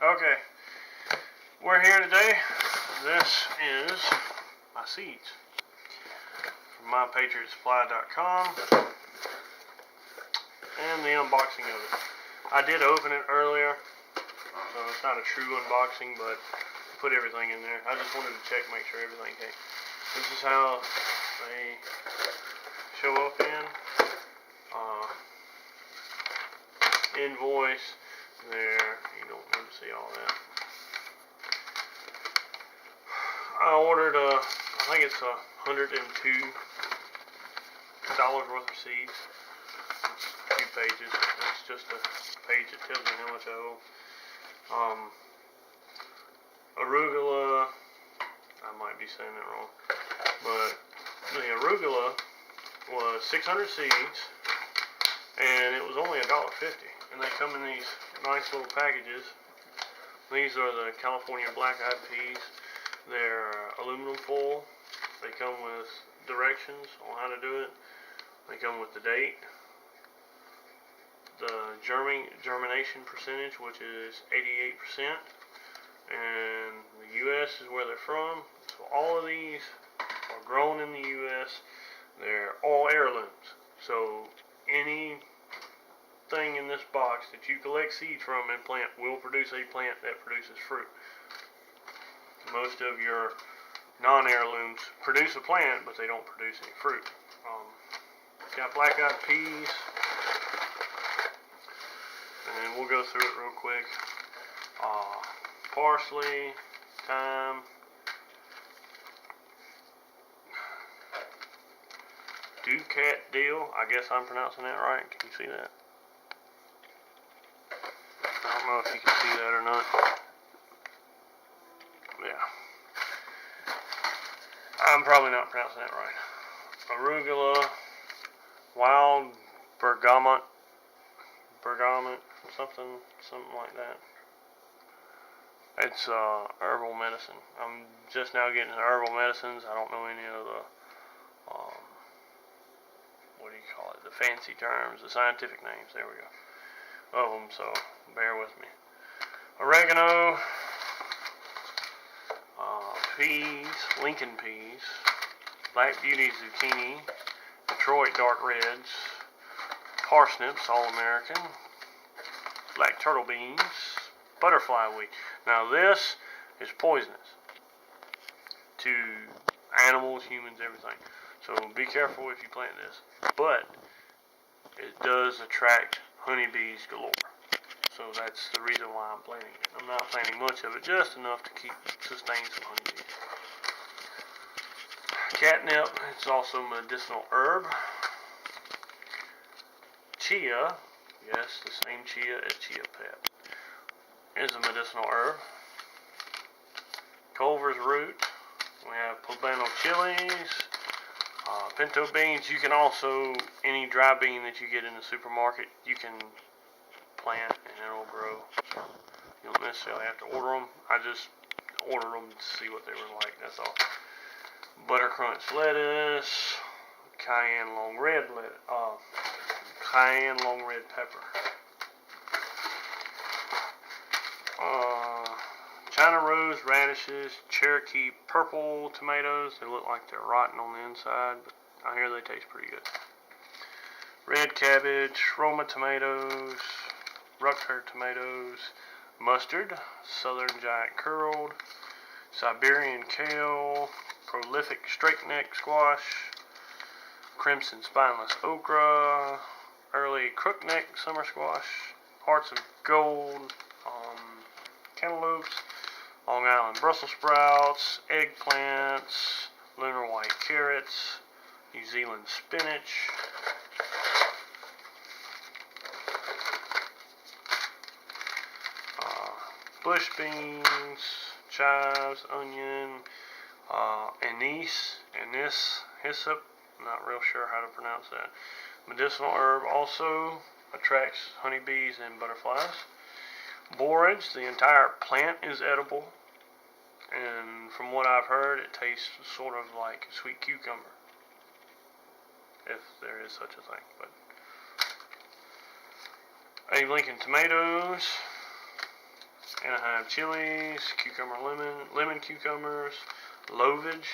Okay, we're here today. This is my seeds from mypatriotsupply.com and the unboxing of it. I did open it earlier, so it's not a true unboxing, but I put everything in there. I just wanted to check, make sure everything came. This is how they show up in. Invoice there. You don't need to see all that. I ordered I think it's $102 worth of seeds. It's a few pages. It's just a page that tells me how much I owe. Arugula, I might be saying that wrong, but the arugula was 600 seeds, and it was only $1.50. And they come in these nice little packages. These are the California black-eyed peas. They're aluminum foil. They come with directions on how to do it. They come with the date, the germination percentage, which is 88%, and the U.S. is where they're from. So all of these are grown in the U.S. They're all heirlooms. So anything in this box that you collect seeds from and plant will produce a plant that produces fruit. Most of your non-heirlooms produce a plant, but they don't produce any fruit. Got black-eyed peas, and we'll go through it real quick. Parsley, thyme, Ducat dill. I guess I'm pronouncing that right. Can you see that? I don't know if you can see that or not. Yeah. I'm probably not pronouncing that right. Arugula, wild bergamot, something like that. It's herbal medicine. I'm just now getting into herbal medicines. I don't know any of the, the fancy terms, the scientific names. There we go. Of them, so bear with me. Oregano, peas, Lincoln peas, Black Beauty zucchini, Detroit dark reds, parsnips, all-American, black turtle beans, butterfly wheat. Now this is poisonous to animals, humans, everything. So be careful if you plant this. But it does attract honeybees galore. So that's the reason why I'm planting it. I'm not planting much of it, just enough to sustain some honeybees. Catnip, it's also a medicinal herb. Chia, yes, the same chia as chia pet, is a medicinal herb. Culver's root. We have poblano chilies, pinto beans. You can also, any dry bean that you get in the supermarket, you can plant and it'll grow. So you don't necessarily have to order them. I just ordered them to see what they were like, that's all. Buttercrunch lettuce, cayenne long red pepper. China rose, radishes, Cherokee purple tomatoes. They look like they're rotten on the inside, but I hear they taste pretty good. Red cabbage, Roma tomatoes, Rucker tomatoes, mustard, southern giant curled, Siberian kale, prolific straight-neck squash, crimson spineless okra, early crookneck summer squash, hearts of gold, cantaloupes, Long Island Brussels sprouts, eggplants, lunar white carrots, New Zealand spinach, bush beans, chives, onion, anise, hyssop, not real sure how to pronounce that. Medicinal herb also attracts honeybees and butterflies. Borage, the entire plant is edible, and from what I've heard, it tastes sort of like sweet cucumber, if there is such a thing. But Abe Lincoln tomatoes, Anaheim dried chilies, cucumber, lemon cucumbers, lovage,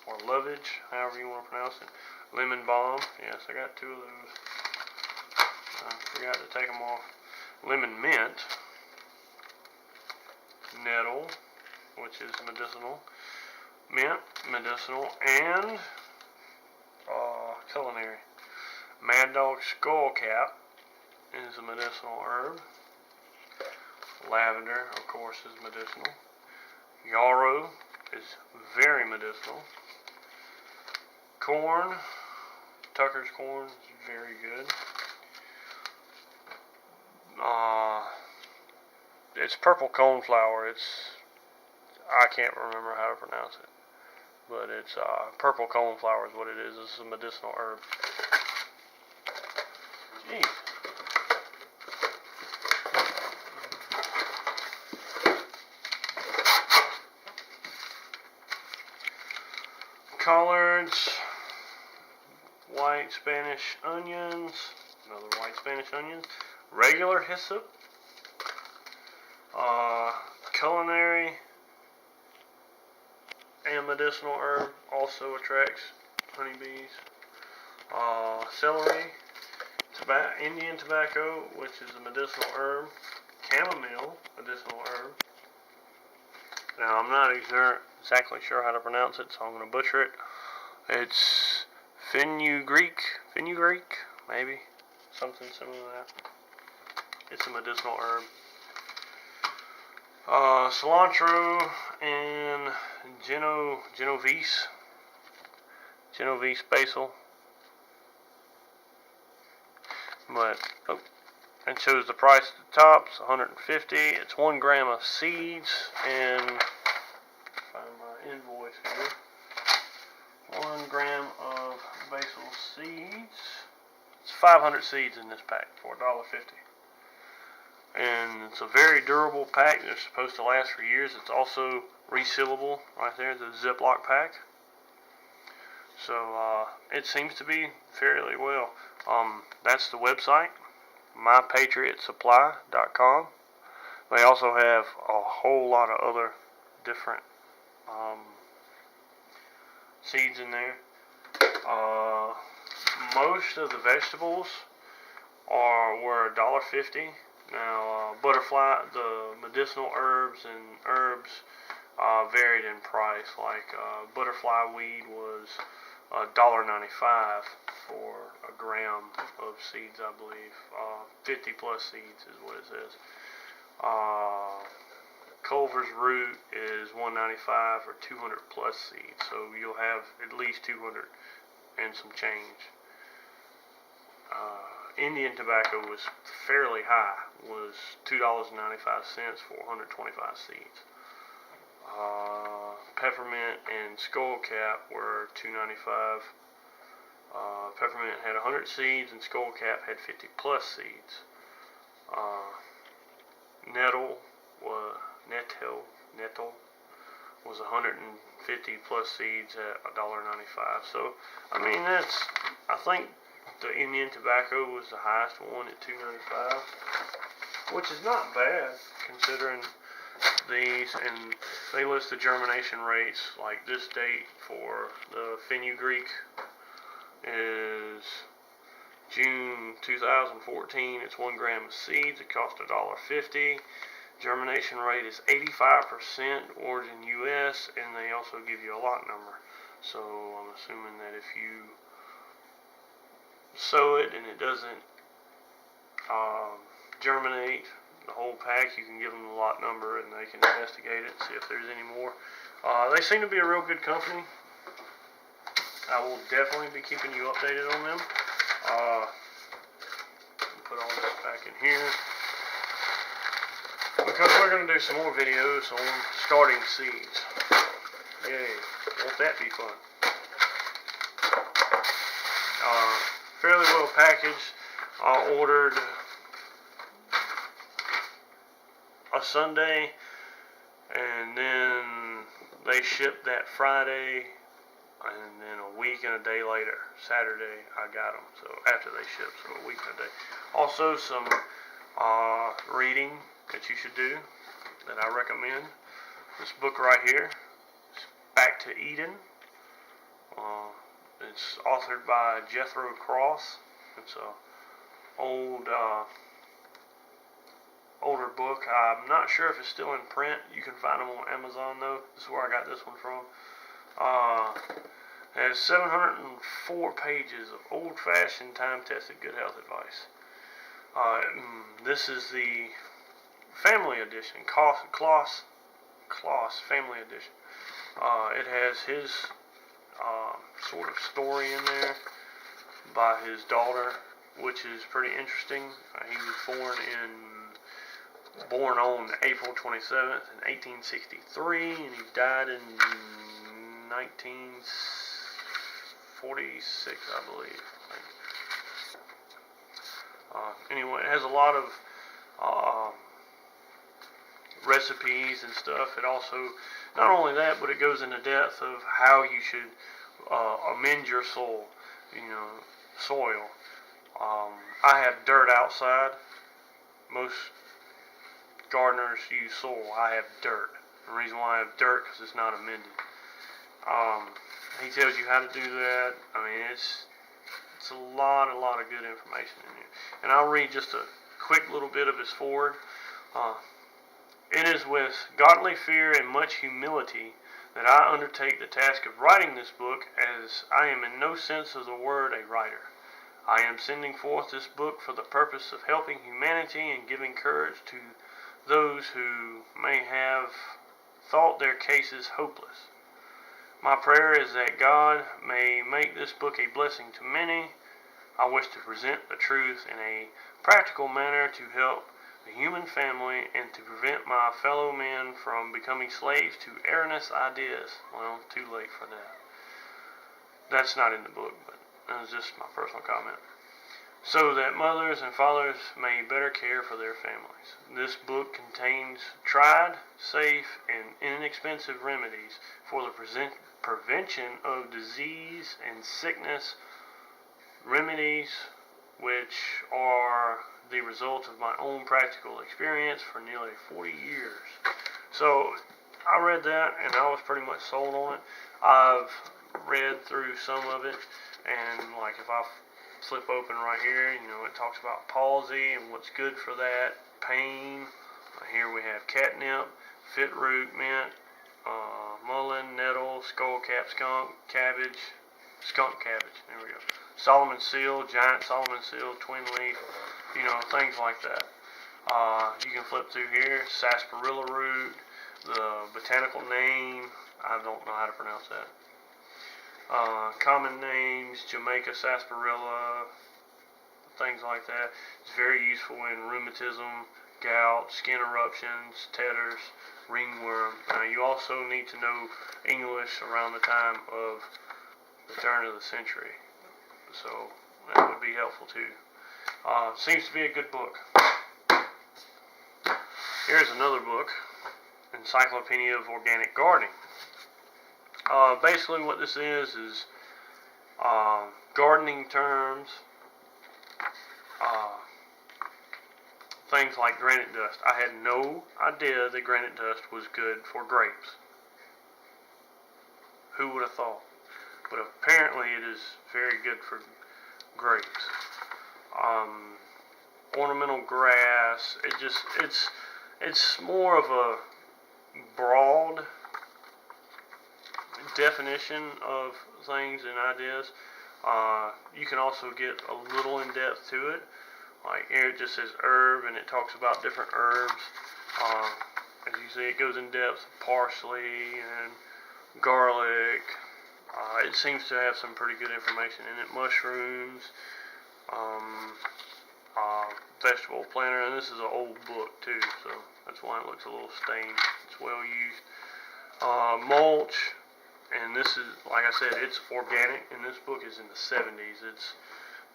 or lovage, however you want to pronounce it. Lemon balm. Yes, I got 2 of those. I forgot to take them off. Lemon mint. Nettle, which is medicinal. Mint, medicinal. And culinary. Mad Dog Skullcap is a medicinal herb. Lavender, of course, is medicinal. Yarrow is very medicinal. Corn, Tucker's corn is very good. It's purple coneflower. I can't remember how to pronounce it, but it's purple coneflower is what it is. This is a medicinal herb. Jeez. Collards, white Spanish onions, another white Spanish onions, regular hyssop, culinary and medicinal herb, also attracts honeybees. Celery, Indian tobacco, which is a medicinal herb. Chamomile, medicinal herb. Now, I'm not exactly sure how to pronounce it, so I'm going to butcher it. It's fenugreek, maybe, something similar to that. It's a medicinal herb. Cilantro and Genovese basil. But it shows the price at the top. It's $150. It's 1 gram of seeds, and find my invoice here. 1 gram of basil seeds. It's 500 seeds in this pack for $1.50. And it's a very durable pack. They're supposed to last for years. It's also resealable right there, the Ziploc pack. So it seems to be fairly well. That's the website, mypatriotsupply.com. They also have a whole lot of other different seeds in there. Most of the vegetables were $1.50. Now, butterfly, the medicinal herbs and herbs varied in price. Like butterfly weed was $1.95 for a gram of seeds, I believe. 50 plus seeds is what it says. Culver's root is $1.95 for 200 plus seeds, so you'll have at least 200 and some change. Indian tobacco was fairly high, was $2.95 for 125 seeds. Peppermint and skullcap were $2.95. Peppermint had 100 seeds and skullcap had 50 plus seeds. Nettle was 150 plus seeds at $1.95. So, I mean, I think the Indian tobacco was the highest one at $2.95, which is not bad considering these, and they list the germination rates. Like this date for the fenugreek is June 2014. It's 1 gram of seeds. It cost $1.50. Germination rate is 85%, origin U.S., and they also give you a lot number. So I'm assuming that if you sow it and it doesn't germinate the whole pack, you can give them the lot number and they can investigate it and see if there's any more. They seem to be a real good company. I will definitely be keeping you updated on them. Put all this back in here because we're going to do some more videos on starting seeds. Yay, won't that be fun? Fairly well packaged. I ordered a Sunday, and then they shipped that Friday, and then a week and a day later, Saturday, I got them. So after they shipped, so a week and a day. Also some reading that you should do that I recommend. This book right here, Back to Eden. It's authored by Jethro Cross. It's a older book. I'm not sure if it's still in print. You can find them on Amazon though. This is where I got this one from. It has 704 pages of old-fashioned, time-tested good health advice. This is the family edition, Kloss family edition. It has his sort of story in there by his daughter, which is pretty interesting. He was born on April 27th in 1863, and he died in 1946, I believe. Anyway, it has a lot of recipes and stuff. It also, not only that, but it goes into depth of how you should amend your soil. I have dirt outside. Most gardeners use soil. I have dirt. The reason why I have dirt is because it's not amended. He tells you how to do that. I mean, it's a lot of good information in here. And I'll read just a quick little bit of his foreword. It is with godly fear and much humility that I undertake the task of writing this book, as I am in no sense of the word a writer. I am sending forth this book for the purpose of helping humanity and giving courage to those who may have thought their cases hopeless. My prayer is that God may make this book a blessing to many. I wish to present the truth in a practical manner to help the human family and to prevent my fellow men from becoming slaves to erroneous ideas. Well, too late for that. That's not in the book, but that was just my personal comment. So that mothers and fathers may better care for their families. This book contains tried, safe, and inexpensive remedies for the prevention of disease and sickness, remedies which are the result of my own practical experience for nearly 40 years. So I read that and I was pretty much sold on it. I've read through some of it, and like if I flip open right here, it talks about palsy and what's good for that, pain. Here we have catnip, fitroot, mint, mullein, nettle, skullcap, skunk cabbage, there we go. Solomon seal, giant Solomon seal, twin leaf, things like that. You can flip through here, sarsaparilla root, the botanical name, I don't know how to pronounce that. Common names, Jamaica sarsaparilla, things like that. It's very useful in rheumatism, gout, skin eruptions, tetters, ringworm. Now you also need to know English around the time of the turn of the century, so that would be helpful too. Seems to be a good book. Here's another book, Encyclopedia of Organic Gardening. Basically what this is gardening terms, things like granite dust. I had no idea that granite dust was good for grapes. Who would have thought? But apparently it is very good for grapes. Ornamental grass, it's more of a broad definition of things and ideas. You can also get a little in depth to it. Like here it just says herb, and it talks about different herbs. As you see, it goes in depth, parsley and garlic. It seems to have some pretty good information in it. Mushrooms, vegetable planter, and this is an old book too, so that's why it looks a little stained. It's well used. Mulch, and this is, like I said, it's organic, and this book is in the 70s. It's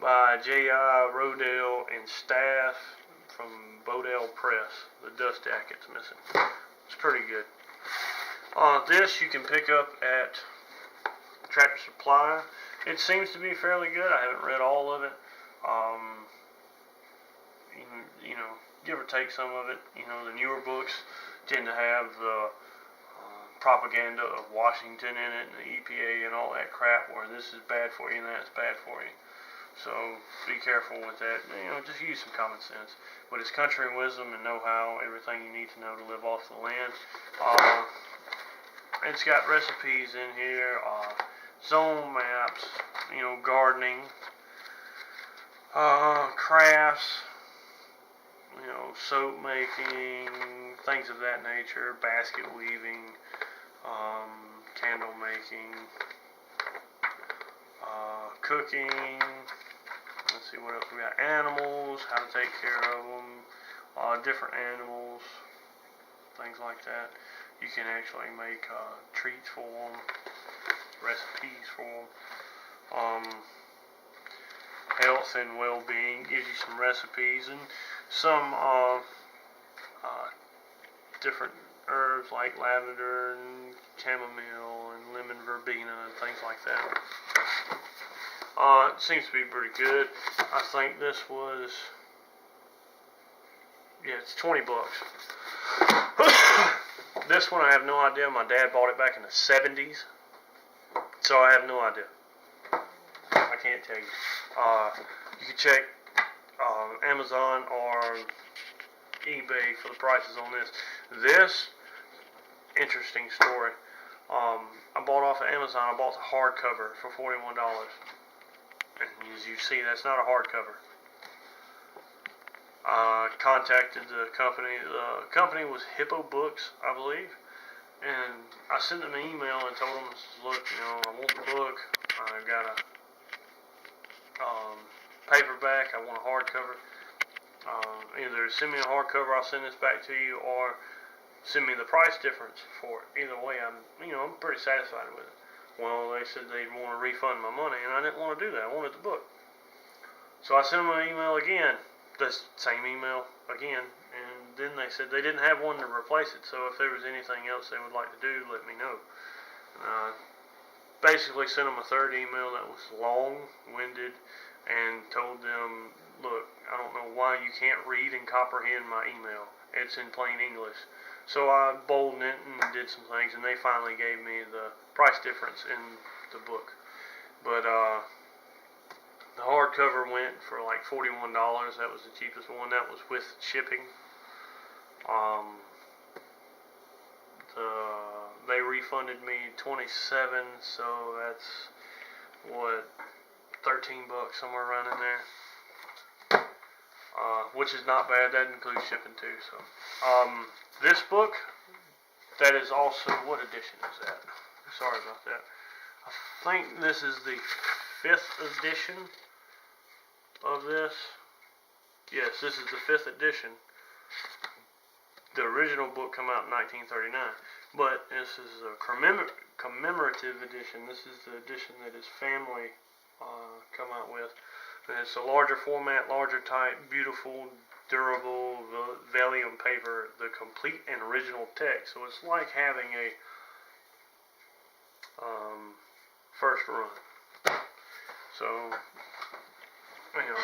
by J.I. Rodale and staff from Bodell Press. The dust jacket's missing. It's pretty good. This you can pick up at Tractor Supply. It seems to be fairly good. I haven't read all of it. give or take some of it. You know, the newer books tend to have the propaganda of Washington in it and the EPA and all that crap, where this is bad for you and that's bad for you. So be careful with that. You know, just use some common sense. But it's country wisdom and know-how, everything you need to know to live off the land. It's got recipes in here, zone maps, you know, gardening, crafts, you know, soap making, things of that nature, basket weaving, candle making, cooking. Let's see what else we got. Animals, how to take care of them, different animals, things like that. You can actually make treats for them, recipes for them. Health and well-being, gives you some recipes and some different herbs like lavender and chamomile and lemon verbena and things like that. It seems to be pretty good. I think this was, yeah, it's 20 bucks. This one I have no idea. My dad bought it back in the 70s, so I have no idea. I can't tell you. You can check Amazon or eBay for the prices on this. This, interesting story. I bought off of Amazon. I bought the hardcover for $41. And as you see, that's not a hardcover. Contacted the company. The company was Hippo Books, I believe. And I sent them an email and told them, look, you know, I want the book. I got a paperback. I want a hardcover. Either send me a hardcover, I'll send this back to you, or send me the price difference for it. Either way, I'm pretty satisfied with it. Well, they said they'd want to refund my money, and I didn't want to do that. I wanted the book. So I sent them an email again, the same email again, and then they said they didn't have one to replace it, so if there was anything else they would like to do, let me know. Basically sent them a third email that was long-winded and told them, look, I don't know why you can't read and comprehend my email. It's in plain English. So I boldened it and did some things, and they finally gave me the price difference in the book. But the hardcover went for like $41. That was the cheapest one. That was with shipping. They refunded me $27, so that's what, 13 bucks, somewhere around in there. Which is not bad. That includes shipping too. So, this book, that is also, what edition is that? Sorry about that. I think this is the 5th edition of this. Yes, this is the 5th edition. The original book came out in 1939, but this is a commemorative edition. This is the edition that his family come out with. And it's a larger format, larger type, beautiful, durable, vellum paper, the complete and original text. So it's like having a first run. So,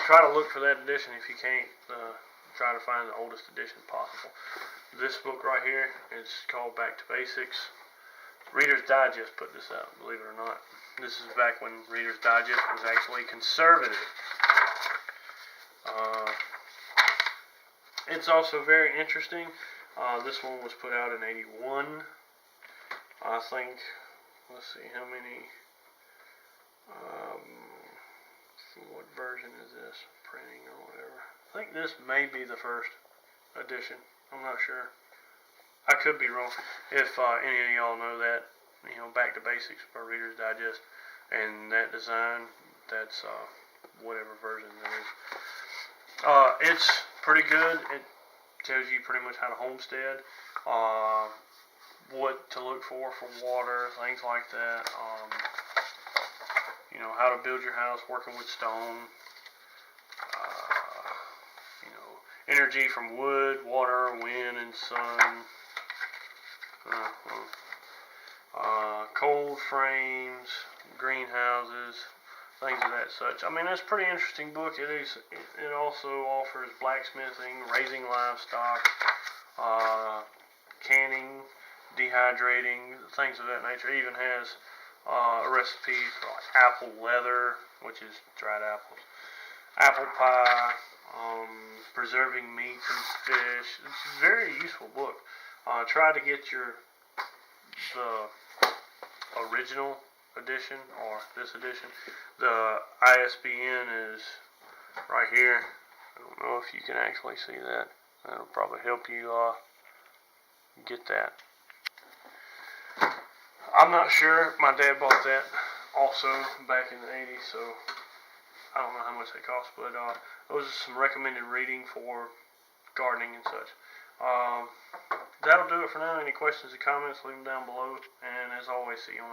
try to look for that edition. If you can't, try to find the oldest edition possible. This book right here is called Back to Basics. Reader's Digest put this out, believe it or not. This is back when Reader's Digest was actually conservative. It's also very interesting. This one was put out in '81. I think, let's see, how many, what version is this? Printing or whatever. I think this may be the first edition. I'm not sure. I could be wrong. If any of y'all know that, Back to Basics by Reader's Digest, and that design, that's whatever version that is. It's pretty good. It tells you pretty much how to homestead, what to look for water, things like that. How to build your house working with stone. Energy from wood, water, wind, and sun. Cold frames, greenhouses, things of that such. I mean, it's a pretty interesting book. It also offers blacksmithing, raising livestock, canning, dehydrating, things of that nature. It even has a recipe for like apple leather, which is dried apples, apple pie, preserving meats and fish. It's a very useful book. Try to get the original edition or this edition. The ISBN is right here. I don't know if you can actually see that. That'll probably help you get that. I'm not sure. My dad bought that also back in the 80s, so I don't know how much they cost, but those are some recommended reading for gardening and such. That'll do it for now. Any questions or comments, leave them down below. And as always, see you on